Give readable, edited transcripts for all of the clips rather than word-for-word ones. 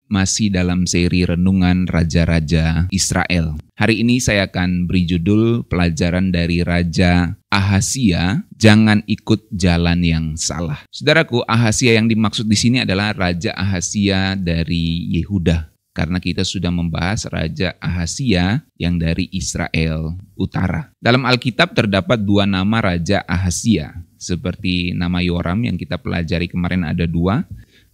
masih dalam seri renungan Raja-Raja Israel. Hari ini saya akan beri judul pelajaran dari Raja Ahazia, jangan ikut jalan yang salah. Saudaraku, Ahazia yang dimaksud di sini adalah Raja Ahazia dari Yehuda. Karena kita sudah membahas Raja Ahazia yang dari Israel Utara. Dalam Alkitab terdapat dua nama Raja Ahazia. Seperti nama Yoram yang kita pelajari kemarin ada dua.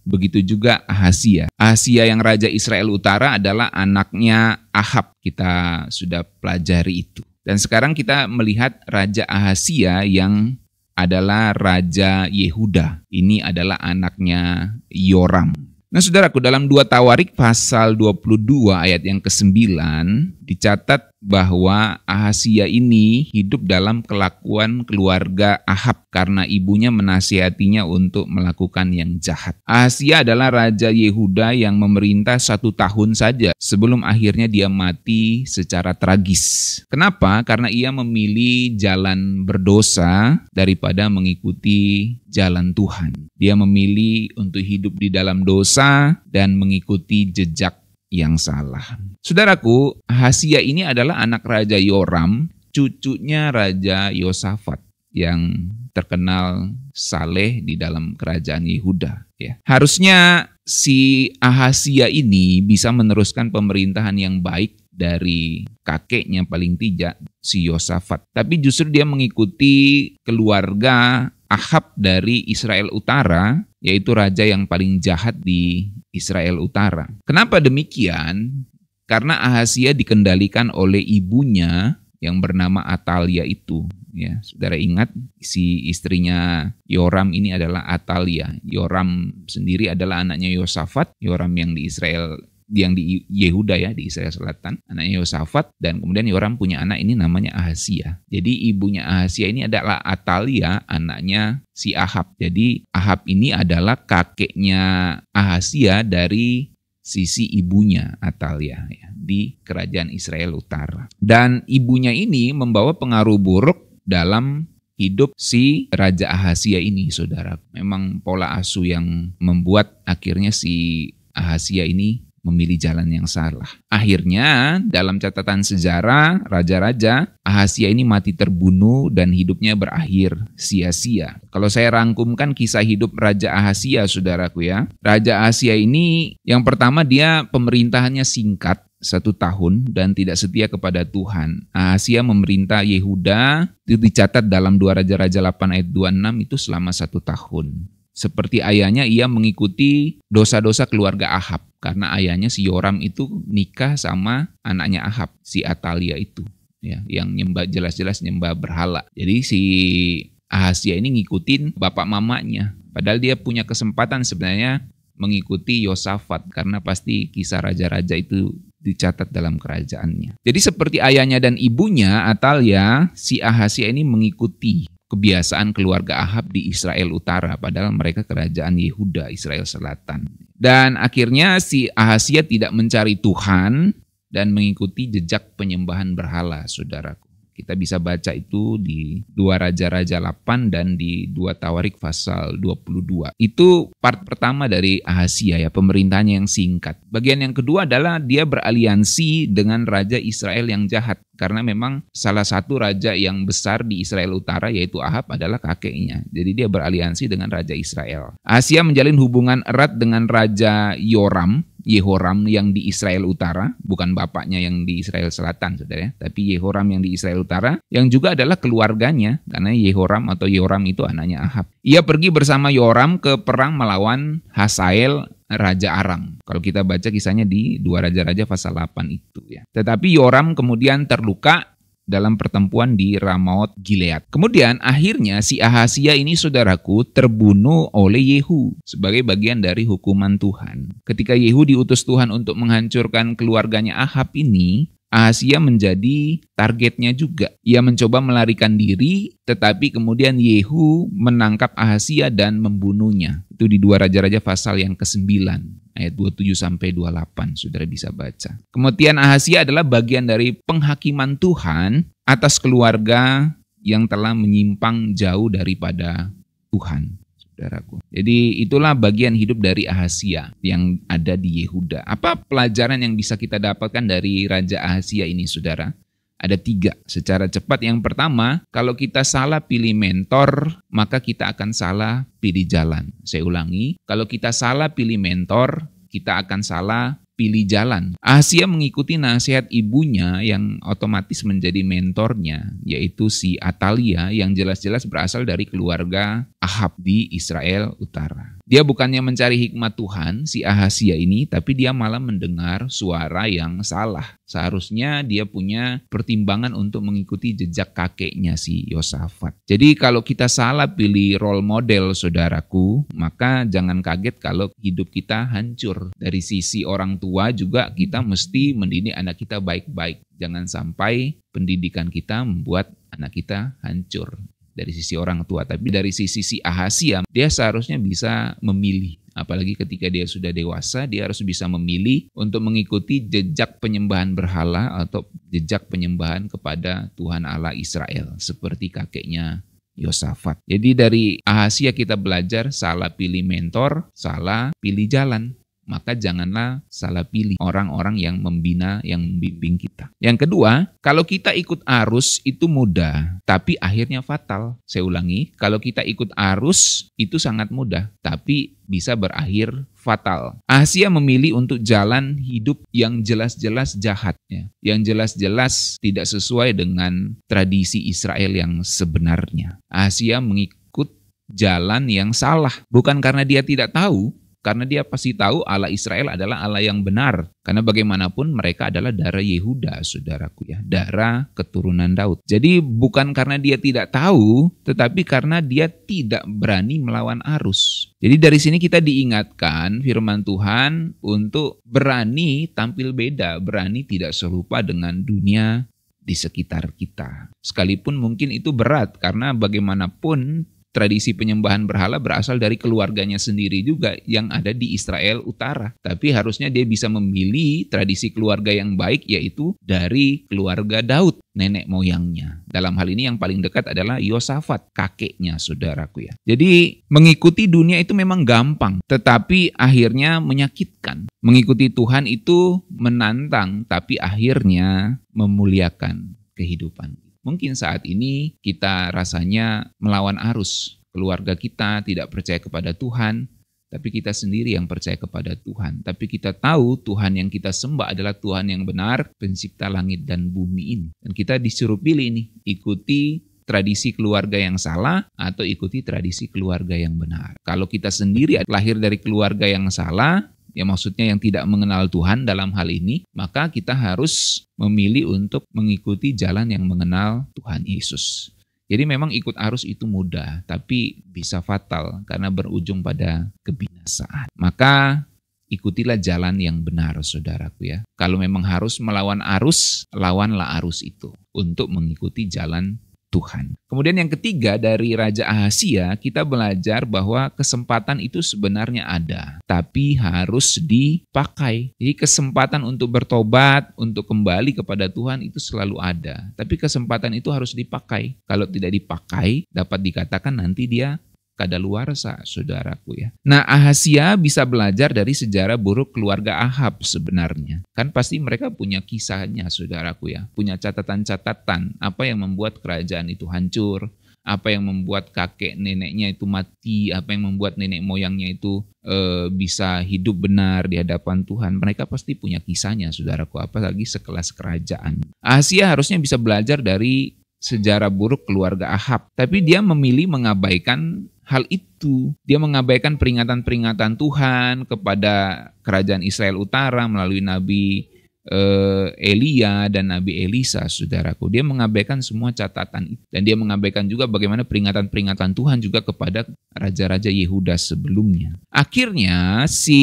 Begitu juga Ahazia. Ahazia yang Raja Israel Utara adalah anaknya Ahab. Kita sudah pelajari itu. Dan sekarang kita melihat Raja Ahazia yang adalah Raja Yehuda. Ini adalah anaknya Yoram. Nah saudaraku, dalam 2 Tawarik pasal 22 ayat yang ke-9 dicatat bahwa Ahazia ini hidup dalam kelakuan keluarga Ahab karena ibunya menasihatinya untuk melakukan yang jahat. Ahazia adalah Raja Yehuda yang memerintah 1 tahun saja sebelum akhirnya dia mati secara tragis. Kenapa? Karena ia memilih jalan berdosa daripada mengikuti jalan Tuhan. Dia memilih untuk hidup di dalam dosa dan mengikuti jejak yang salah. Saudaraku, Ahazia ini adalah anak Raja Yoram, cucunya Raja Yosafat yang terkenal saleh di dalam kerajaan Yehuda. Ya. Harusnya si Ahazia ini bisa meneruskan pemerintahan yang baik dari kakeknya paling tidak, si Yosafat. Tapi justru dia mengikuti keluarga Ahab dari Israel Utara, yaitu raja yang paling jahat di Israel Utara. Kenapa demikian? Karena Ahazia dikendalikan oleh ibunya yang bernama Atalia itu. Ya, saudara ingat si istrinya Yoram ini adalah Atalia. Yoram sendiri adalah anaknya Yosafat. Yoram yang di Israel, yang di Yehuda ya, di Israel Selatan, anaknya Yosafat, dan kemudian Yoram punya anak ini namanya Ahazia. Jadi ibunya Ahazia ini adalah Atalia, anaknya si Ahab. Jadi Ahab ini adalah kakeknya Ahazia dari sisi ibunya Atalia ya, di kerajaan Israel Utara. Dan ibunya ini membawa pengaruh buruk dalam hidup si Raja Ahazia ini, saudara. Memang pola asuh yang membuat akhirnya si Ahazia ini memilih jalan yang salah. Akhirnya dalam catatan sejarah raja-raja, Ahazia ini mati terbunuh dan hidupnya berakhir sia-sia. Kalau saya rangkumkan kisah hidup Raja Ahazia, saudaraku ya. Raja Ahazia ini yang pertama dia pemerintahannya singkat, 1 tahun dan tidak setia kepada Tuhan. Ahazia memerintah Yehuda, itu dicatat dalam 2 Raja-Raja 8 ayat 26 itu selama 1 tahun. Seperti ayahnya, ia mengikuti dosa-dosa keluarga Ahab. Karena ayahnya si Yoram itu nikah sama anaknya Ahab, si Atalia itu. Ya, yang nyembah, jelas-jelas nyembah berhala. Jadi si Ahazia ini ngikutin bapak mamanya. Padahal dia punya kesempatan sebenarnya mengikuti Yosafat. Karena pasti kisah raja-raja itu dicatat dalam kerajaannya. Jadi seperti ayahnya dan ibunya, Atalia, si Ahazia ini mengikuti kebiasaan keluarga Ahab di Israel Utara, padahal mereka kerajaan Yehuda, Israel Selatan. Dan akhirnya si Ahazia tidak mencari Tuhan dan mengikuti jejak penyembahan berhala, saudaraku. Kita bisa baca itu di 2 Raja-Raja 8 dan di 2 Tawarik pasal 22. Itu part pertama dari Ahazia ya, pemerintahannya yang singkat. Bagian yang kedua adalah dia beraliansi dengan Raja Israel yang jahat. Karena memang salah satu raja yang besar di Israel Utara yaitu Ahab adalah kakeknya. Jadi dia beraliansi dengan Raja Israel. Ahazia menjalin hubungan erat dengan Raja Yehoram yang di Israel Utara, bukan bapaknya yang di Israel Selatan, saudara ya, tapi Yehoram yang di Israel Utara, yang juga adalah keluarganya, karena Yehoram atau Yoram itu anaknya Ahab. Ia pergi bersama Yoram ke perang melawan Hazael, Raja Aram. Kalau kita baca kisahnya di 2 Raja-Raja pasal 8 itu ya. Tetapi Yoram kemudian terluka dalam pertempuran di Ramoth Gilead. Kemudian akhirnya si Ahazia ini, saudaraku, terbunuh oleh Yehu sebagai bagian dari hukuman Tuhan. Ketika Yehu diutus Tuhan untuk menghancurkan keluarganya Ahab ini, Ahazia menjadi targetnya juga. Ia mencoba melarikan diri, tetapi kemudian Yehu menangkap Ahazia dan membunuhnya. Itu di 2 Raja-Raja pasal yang ke-9. Ayat 27-28, saudara bisa baca. Kemudian Ahazia adalah bagian dari penghakiman Tuhan atas keluarga yang telah menyimpang jauh daripada Tuhan. saudaraku. Jadi itulah bagian hidup dari Ahazia yang ada di Yehuda. Apa pelajaran yang bisa kita dapatkan dari Raja Ahazia ini, saudara? Ada 3 secara cepat. Yang pertama, kalau kita salah pilih mentor, maka kita akan salah pilih jalan. Saya ulangi, kalau kita salah pilih mentor, kita akan salah pilih jalan. Ahazia mengikuti nasihat ibunya yang otomatis menjadi mentornya, yaitu si Atalia yang jelas-jelas berasal dari keluarga Ahab di Israel Utara. Dia bukannya mencari hikmat Tuhan, si Ahazia ini, tapi dia malah mendengar suara yang salah. Seharusnya dia punya pertimbangan untuk mengikuti jejak kakeknya si Yosafat. Jadi kalau kita salah pilih role model, saudaraku, maka jangan kaget kalau hidup kita hancur. Dari sisi orang tua juga kita mesti mendidik anak kita baik-baik. Jangan sampai pendidikan kita membuat anak kita hancur. Dari sisi orang tua, tapi dari sisi Ahazia, dia seharusnya bisa memilih. Apalagi ketika dia sudah dewasa, dia harus bisa memilih untuk mengikuti jejak penyembahan berhala atau jejak penyembahan kepada Tuhan Allah Israel, seperti kakeknya Yosafat. Jadi dari Ahazia kita belajar salah pilih mentor, salah pilih jalan. Maka janganlah salah pilih orang-orang yang membina, yang membimbing kita. Yang kedua, kalau kita ikut arus itu mudah, tapi akhirnya fatal. Saya ulangi, kalau kita ikut arus itu sangat mudah, tapi bisa berakhir fatal. Ahazia memilih untuk jalan hidup yang jelas-jelas jahat, yang jelas-jelas tidak sesuai dengan tradisi Israel yang sebenarnya. Ahazia mengikut jalan yang salah, bukan karena dia tidak tahu, karena dia pasti tahu Allah Israel adalah Allah yang benar. Karena bagaimanapun mereka adalah darah Yehuda, saudaraku ya. Darah keturunan Daud. Jadi bukan karena dia tidak tahu, tetapi karena dia tidak berani melawan arus. Jadi dari sini kita diingatkan firman Tuhan untuk berani tampil beda, berani tidak serupa dengan dunia di sekitar kita. Sekalipun mungkin itu berat, karena bagaimanapun tradisi penyembahan berhala berasal dari keluarganya sendiri juga yang ada di Israel Utara. Tapi harusnya dia bisa memilih tradisi keluarga yang baik, yaitu dari keluarga Daud, nenek moyangnya. Dalam hal ini yang paling dekat adalah Yosafat, kakeknya, saudaraku ya. Jadi mengikuti dunia itu memang gampang, tetapi akhirnya menyakitkan. Mengikuti Tuhan itu menantang, tapi akhirnya memuliakan kehidupan. Mungkin saat ini kita rasanya melawan arus. Keluarga kita tidak percaya kepada Tuhan, tapi kita sendiri yang percaya kepada Tuhan. Tapi kita tahu Tuhan yang kita sembah adalah Tuhan yang benar, pencipta langit dan bumi ini. Dan kita disuruh pilih nih, ikuti tradisi keluarga yang salah atau ikuti tradisi keluarga yang benar. Kalau kita sendiri lahir dari keluarga yang salah, ya maksudnya yang tidak mengenal Tuhan dalam hal ini, maka kita harus memilih untuk mengikuti jalan yang mengenal Tuhan Yesus. Jadi memang ikut arus itu mudah, tapi bisa fatal karena berujung pada kebinasaan. Maka ikutilah jalan yang benar, saudaraku ya. Kalau memang harus melawan arus, lawanlah arus itu untuk mengikuti jalan Tuhan. Kemudian yang ketiga dari Raja Ahazia, kita belajar bahwa kesempatan itu sebenarnya ada, tapi harus dipakai. Jadi kesempatan untuk bertobat, untuk kembali kepada Tuhan itu selalu ada, tapi kesempatan itu harus dipakai. Kalau tidak dipakai, dapat dikatakan nanti dia kadaluarsa, saudaraku ya. Nah, Ahazia bisa belajar dari sejarah buruk keluarga Ahab sebenarnya. Kan pasti mereka punya kisahnya, saudaraku ya. Punya catatan-catatan apa yang membuat kerajaan itu hancur, apa yang membuat kakek neneknya itu mati, apa yang membuat nenek moyangnya itu bisa hidup benar di hadapan Tuhan. Mereka pasti punya kisahnya, saudaraku, apalagi sekelas kerajaan. Ahazia harusnya bisa belajar dari sejarah buruk keluarga Ahab, tapi dia memilih mengabaikan hal itu. Dia mengabaikan peringatan-peringatan Tuhan kepada kerajaan Israel Utara melalui Nabi Elia dan Nabi Elisa, saudaraku. Dia mengabaikan semua catatan itu. Dan dia mengabaikan juga bagaimana peringatan-peringatan Tuhan juga kepada raja-raja Yehuda sebelumnya. Akhirnya si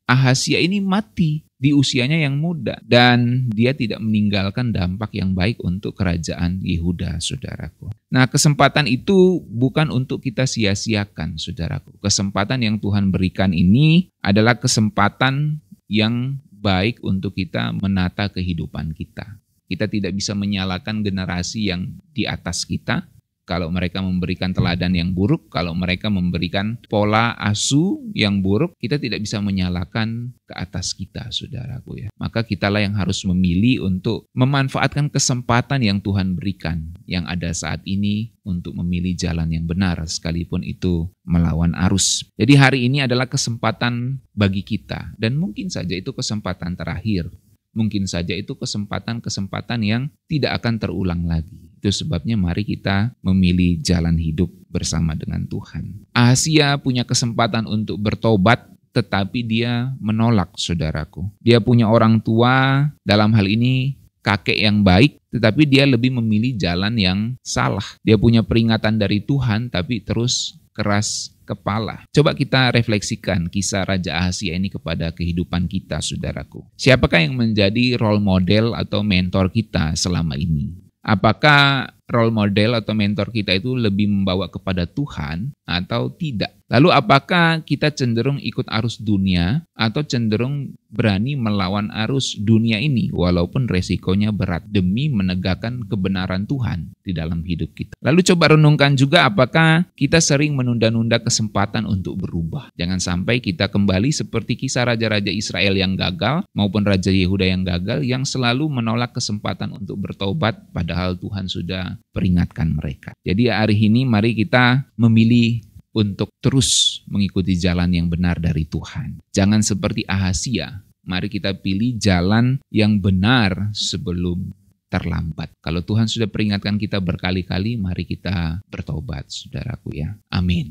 Ahazia ini mati di usianya yang muda, dan dia tidak meninggalkan dampak yang baik untuk kerajaan Yehuda, saudaraku. Nah, kesempatan itu bukan untuk kita sia-siakan, saudaraku. Kesempatan yang Tuhan berikan ini adalah kesempatan yang baik untuk kita menata kehidupan kita. Kita tidak bisa menyalahkan generasi yang di atas kita, kalau mereka memberikan teladan yang buruk, kalau mereka memberikan pola asuh yang buruk, kita tidak bisa menyalahkan ke atas kita, saudaraku ya. Maka kitalah yang harus memilih untuk memanfaatkan kesempatan yang Tuhan berikan, yang ada saat ini untuk memilih jalan yang benar, sekalipun itu melawan arus. Jadi hari ini adalah kesempatan bagi kita, dan mungkin saja itu kesempatan terakhir. Mungkin saja itu kesempatan-kesempatan yang tidak akan terulang lagi. Itu sebabnya mari kita memilih jalan hidup bersama dengan Tuhan. Ahazia punya kesempatan untuk bertobat, tetapi dia menolak, saudaraku. Dia punya orang tua, dalam hal ini kakek yang baik, tetapi dia lebih memilih jalan yang salah. Dia punya peringatan dari Tuhan, tapi terus keras kepala. Coba kita refleksikan kisah Raja Ahazia ini kepada kehidupan kita, saudaraku. Siapakah yang menjadi role model atau mentor kita selama ini? Apakah role model atau mentor kita itu lebih membawa kepada Tuhan atau tidak? Lalu apakah kita cenderung ikut arus dunia atau cenderung berani melawan arus dunia ini walaupun resikonya berat demi menegakkan kebenaran Tuhan di dalam hidup kita? Lalu coba renungkan juga apakah kita sering menunda-nunda kesempatan untuk berubah. Jangan sampai kita kembali seperti kisah raja-raja Israel yang gagal maupun Raja Yehuda yang gagal yang selalu menolak kesempatan untuk bertobat padahal Tuhan sudah peringatkan mereka. Jadi hari ini mari kita memilih untuk terus mengikuti jalan yang benar dari Tuhan. Jangan seperti Ahazia, mari kita pilih jalan yang benar sebelum terlambat. Kalau Tuhan sudah peringatkan kita berkali-kali, mari kita bertobat, saudaraku ya. Amin.